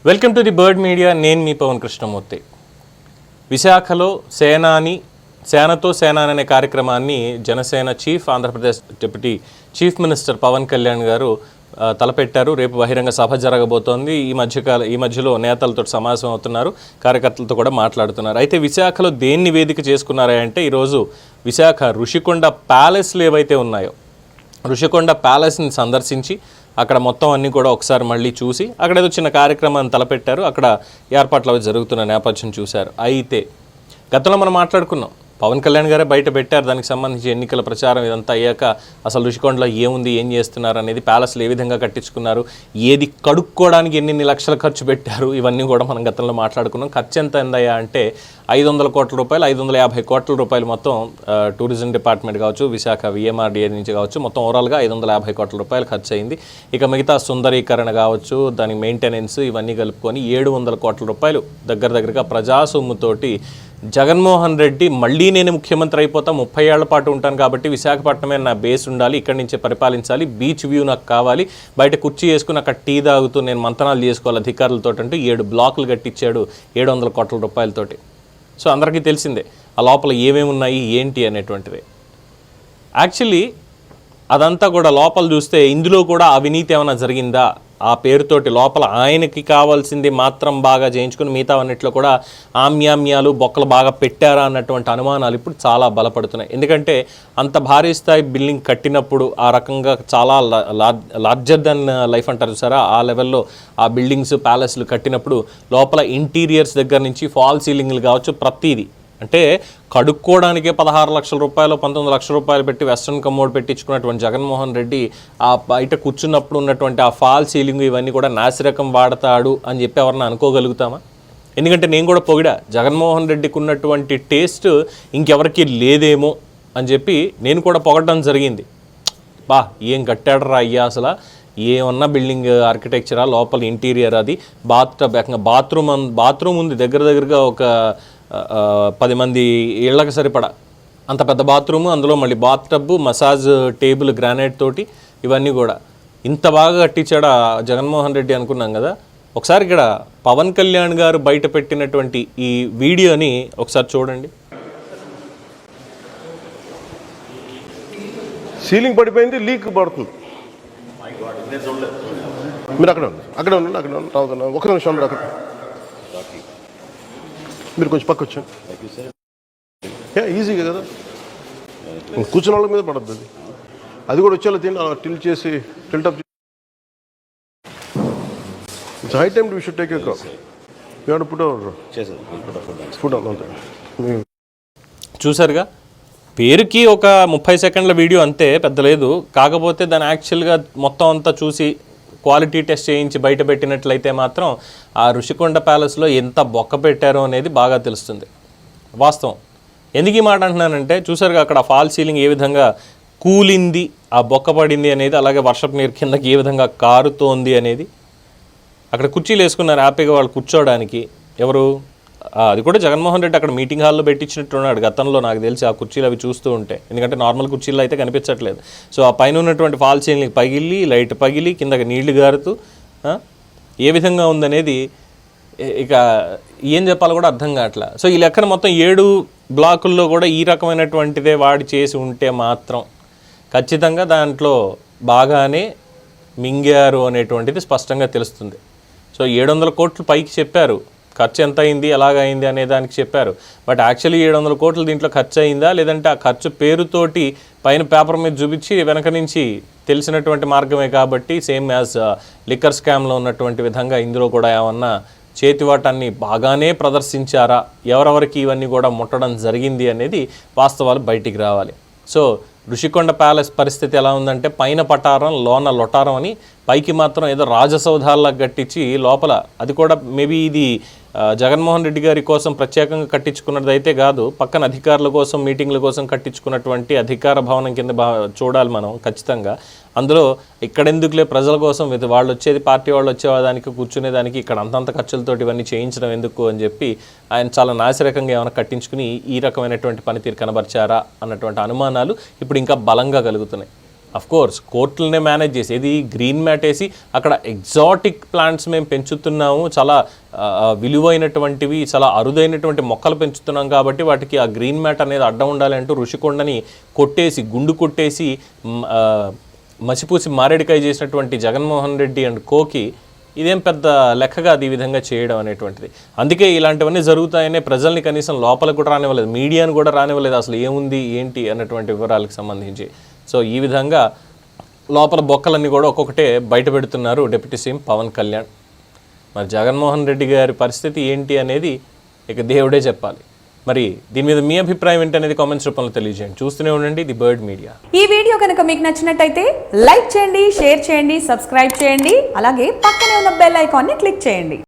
Welcome to the Bird Media. నేను మీ పవన్ కృష్ణమూర్తి. విశాఖలో సేనతో సేనాని అనే కార్యక్రమాన్ని Janasena chief, Andhra Pradesh deputy chief minister Pavan Kalyan garu తలపెట్టారు. రేపు బహిరంగ సభ జరగబోతోంది. ఈ మధ్యలో నేతలతో సమావేశం అవుతున్నారు, కార్యకర్తలతో కూడా మాట్లాడుతున్నారు. అయితే విశాఖలో దేన్ని వేదిక చేసుకున్నారంటే ఈరోజు విశాఖ ఋషికొండ ప్యాలెస్లు ఏవైతే ఉన్నాయో ఋషికొండ ప్యాలెస్ని సందర్శించి అక్కడ మొత్తం అన్నీ కూడా ఒకసారి మళ్ళీ చూసి అక్కడ ఏదో చిన్న కార్యక్రమాన్ని తలపెట్టారు. అక్కడ ఏర్పాట్లు అవి జరుగుతున్న నేపథ్యం చూశారు. అయితే గతంలో మనం మాట్లాడుకున్నాం, పవన్ కళ్యాణ్ గారే బయట పెట్టారు దానికి సంబంధించి ఎన్నికల ప్రచారం ఇదంతా అయ్యాక అసలు ఋషికొండలో ఏముంది, ఏం చేస్తున్నారు అనేది, ప్యాలెస్లు ఏ విధంగా కట్టించుకున్నారు, ఏది కడుక్కోవడానికి ఎన్ని లక్షలు ఖర్చు పెట్టారు, ఇవన్నీ కూడా మనం గతంలో మాట్లాడుకున్నాం. ఖర్చు ఎంత అయిందయ్యా అంటే 500 కోట్ల రూపాయలు, 550 కోట్ల రూపాయలు మొత్తం టూరిజం డిపార్ట్మెంట్ కావచ్చు, విశాఖ విఎంఆర్డీఏ నుంచి కావచ్చు, మొత్తం ఓవరాల్గా 550 కోట్ల రూపాయలు ఖర్చు అయింది. ఇక మిగతా సుందరీకరణ కావచ్చు, దాని మెయింటెనెన్స్ ఇవన్నీ కలుపుకొని 700 కోట్ల రూపాయలు దగ్గరగా ప్రజాసొమ్ముతోటి జగన్మోహన్ రెడ్డి మళ్ళీ నేను ముఖ్యమంత్రి అయిపోతా, 30 ఏళ్ల పాటు ఉంటాను కాబట్టి విశాఖపట్నమే నా బేస్ ఉండాలి, ఇక్కడి నుంచే పరిపాలించాలి, బీచ్ వ్యూ నాకు కావాలి, బయట కుర్చీ వేసుకుని అక్కడ టీ తాగుతూ నేను మంతనాలు చేసుకోవాలి అధికారులతో అంటూ 7 బ్లాకులు కట్టించాడు 700 కోట్ల రూపాయలతోటి. సో అందరికీ తెలిసిందే ఆ లోపల ఏమేమి ఉన్నాయి ఏంటి అనేటువంటిది. యాక్చువల్లీ అదంతా కూడా లోపల చూస్తే ఇందులో కూడా అవినీతి ఏమైనా జరిగిందా, ఆ పేరుతోటి లోపల ఆయనకి కావాల్సింది మాత్రం బాగా చేయించుకుని మిగతా అన్నింటిలో కూడా ఆమ్యామ్యాలు బొక్కలు బాగా పెట్టారా అన్నటువంటి అనుమానాలు ఇప్పుడు చాలా బలపడుతున్నాయి. ఎందుకంటే అంత భారీ స్థాయి బిల్డింగ్ కట్టినప్పుడు ఆ రకంగా చాలా లార్జర్ దెన్ లైఫ్ అంటారు సారా, ఆ లెవెల్లో ఆ బిల్డింగ్స్ ప్యాలెస్లు కట్టినప్పుడు లోపల ఇంటీరియర్స్ దగ్గర నుంచి ఫాల్ సీలింగ్లు కావచ్చు, ప్రతిదీ అంటే కడుక్కోవడానికే 16 లక్షల రూపాయలు 19 లక్షల రూపాయలు పెట్టి వెస్ట్రన్ కమోడ్ పెట్టించుకున్నటువంటి జగన్మోహన్ రెడ్డి ఆ బయట కూర్చున్నప్పుడు ఉన్నటువంటి ఆ ఫాల్ సీలింగ్ ఇవన్నీ కూడా నాసిరకం వాడతాడు అని చెప్పి ఎవరన్నా అనుకోగలుగుతామా? ఎందుకంటే నేను కూడా పొగిడా, జగన్మోహన్ రెడ్డికి ఉన్నటువంటి టేస్ట్ ఇంకెవరికి లేదేమో అని చెప్పి నేను కూడా పొగడడం జరిగింది. ఏం కట్టాడరా అయ్యా, అసలు ఏమన్నా బిల్డింగ్ ఆర్కిటెక్చరా, లోపల ఇంటీరియర్, అది బాత్రూమ్ ఉంది దగ్గరగా ఒక 10 మంది ఇళ్లకు సరిపడా అంత పెద్ద బాత్రూము, అందులో మళ్ళీ bathtub, massage table granite తోటి ఇవన్నీ కూడా ఇంత బాగా కట్టించాడా జగన్మోహన్ రెడ్డి అనుకున్నాం కదా. ఒకసారి ఇక్కడ పవన్ కళ్యాణ్ గారు బయట పెట్టినటువంటి ఈ వీడియోని ఒకసారి చూడండి. సీలింగ్ పడిపోయింది, లీక్ పడుతుంది. మీరు అక్కడ ఉండండి ఒక నిమిషం మీరు అక్కడ, మీరు కొంచెం పక్క వచ్చాను. ఈజీగా కదా, కూర్చున్న వాళ్ళ మీద పడద్దు అది కూడా వచ్చేలా తిని టిల్ట్ చేసి tilt up. It's high time we should take a call. You have to put our food on. చూసారుగా, పేరుకి ఒక 30 సెకండ్ల వీడియో అంతే, పెద్ద లేదు. కాకపోతే దాన్ని యాక్చువల్గా మొత్తం అంతా చూసి క్వాలిటీ టెస్ట్ చేయించి బయట పెట్టినట్లయితే మాత్రం ఆ ఋషికొండ ప్యాలెస్లో ఎంత బొక్క పెట్టారో అనేది బాగా తెలుస్తుంది. వాస్తవం. ఎందుకు ఈ మాట అంటున్నానంటే చూసారుగా అక్కడ ఫాల్ సీలింగ్ ఏ విధంగా కూలింది, ఆ బొక్క పడింది అనేది, అలాగే వర్షపు నీరు కిందకి ఏ విధంగా కారుతోంది అనేది. అక్కడ కుర్చీలు వేసుకున్నారు హ్యాపీగా వాళ్ళు కూర్చోవడానికి. ఎవరు, అది కూడా జగన్మోహన్ రెడ్డి అక్కడ మీటింగ్ హాల్లో పెట్టించినట్టున్నాడు గతంలో, నాకు తెలిసి ఆ కుర్చీలు అవి చూస్తూ ఉంటే. ఎందుకంటే నార్మల్ కుర్చీలు అయితే కనిపించట్లేదు. సో ఆ పైన ఉన్నటువంటి ఫాల్ సీలింగ్ పగిలి, లైట్ పగిలి, కిందకి నీళ్లు గారుతూ ఏ విధంగా ఉందనేది ఇక ఏం చెప్పాలో కూడా అర్థం కావట్లా. సో ఈ లెక్కన మొత్తం 7 బ్లాకుల్లో కూడా ఈ రకమైనటువంటిదే వాడి చేసి ఉంటే మాత్రం ఖచ్చితంగా దాంట్లో బాగానే మింగారు అనేటువంటిది స్పష్టంగా తెలుస్తుంది. సో 700 కోట్లు పైకి చెప్పారు, ఖర్చు ఎంత అయింది ఎలాగైంది అనే దానికి చెప్పారు. బట్ యాక్చువల్లీ 700 కోట్లు దీంట్లో ఖర్చు అయిందా, లేదంటే ఆ ఖర్చు పేరుతోటి పైన పేపర్ మీద చూపించి వెనక నుంచి తెలిసినటువంటి మార్గమే కాబట్టి సేమ్ యాజ్ లిక్కర్ స్కామ్లో ఉన్నటువంటి విధంగా ఇందులో కూడా ఏమన్నా చేతివాటాన్ని బాగానే ప్రదర్శించారా, ఎవరెవరికి ఇవన్నీ కూడా ముట్టడం జరిగింది అనేది వాస్తవాలు బయటికి రావాలి. సో ఋషికొండ ప్యాలెస్ పరిస్థితి ఎలా ఉందంటే పైన పటారం లోన లొటారం అని, పైకి మాత్రం ఏదో రాజసౌధాల్లా కట్టించి లోపల, అది కూడా మేబీ ఇది జగన్మోహన్ రెడ్డి గారి కోసం ప్రత్యేకంగా కట్టించుకున్నది అయితే కాదు, పక్కన అధికారుల కోసం మీటింగ్ల కోసం కట్టించుకున్నటువంటి అధికార భవనం కింద చూడాలి మనం ఖచ్చితంగా. అందులో ఇక్కడెందుకులే ప్రజల కోసం, వాళ్ళు వచ్చేది పార్టీ వాళ్ళు వచ్చేదానికి కూర్చునేదానికి ఇక్కడ అంతంత ఖర్చులతోటి ఇవన్నీ చేయించడం ఎందుకు అని చెప్పి ఆయన చాలా నాసిరకంగా ఏమైనా కట్టించుకుని ఈ రకమైనటువంటి పనితీరు కనబరిచారా అన్నటువంటి అనుమానాలు ఇప్పుడు ఇంకా బలంగా కలుగుతున్నాయి. కోర్స్ కోర్టులనే మేనేజ్ చేసి ఇది గ్రీన్ మ్యాట్ వేసి అక్కడ ఎగ్జాటిక్ ప్లాంట్స్ మేము పెంచుతున్నాము, చాలా విలువైనటువంటివి, చాలా అరుదైనటువంటి మొక్కలు పెంచుతున్నాం కాబట్టి వాటికి ఆ గ్రీన్ మ్యాట్ అనేది అడ్డం ఉండాలి అంటూ ఋషికొండని కొట్టేసి గుండు కొట్టేసి మసిపూసి మారేడికాయ చేసినటువంటి జగన్మోహన్ రెడ్డి అండ్ కోకి ఇదేం పెద్ద లెక్కగా అది ఈ విధంగా చేయడం అనేటువంటిది. అందుకే ఇలాంటివన్నీ జరుగుతాయనే ప్రజల్ని కనీసం లోపలికి కూడా రానివ్వలేదు, మీడియాను కూడా రానివ్వలేదు అసలు ఏముంది ఏంటి అన్నటువంటి వివరాలకు సంబంధించి. సో ఈ విధంగా లోపల బొక్కలన్నీ కూడా ఒక్కొక్కటే బయట పెడుతున్నారు డిప్యూటీ సీఎం పవన్ కళ్యాణ్. మరి జగన్మోహన్ రెడ్డి గారి పరిస్థితి ఏంటి అనేది ఇక దేవుడే చెప్పాలి. మరి దీని మీద మీ అభిప్రాయం ఏంటనేది కామెంట్స్ రూపంలో తెలియజేయండి. చూస్తూనే ఉండండి ది బర్డ్ మీడియా. ఈ వీడియో కనుక మీకు నచ్చినట్టయితే లైక్ చేయండి, షేర్ చేయండి, సబ్స్క్రైబ్ చేయండి, అలాగే పక్కనే ఉన్న బెల్ ఐకాన్ని క్లిక్ చేయండి.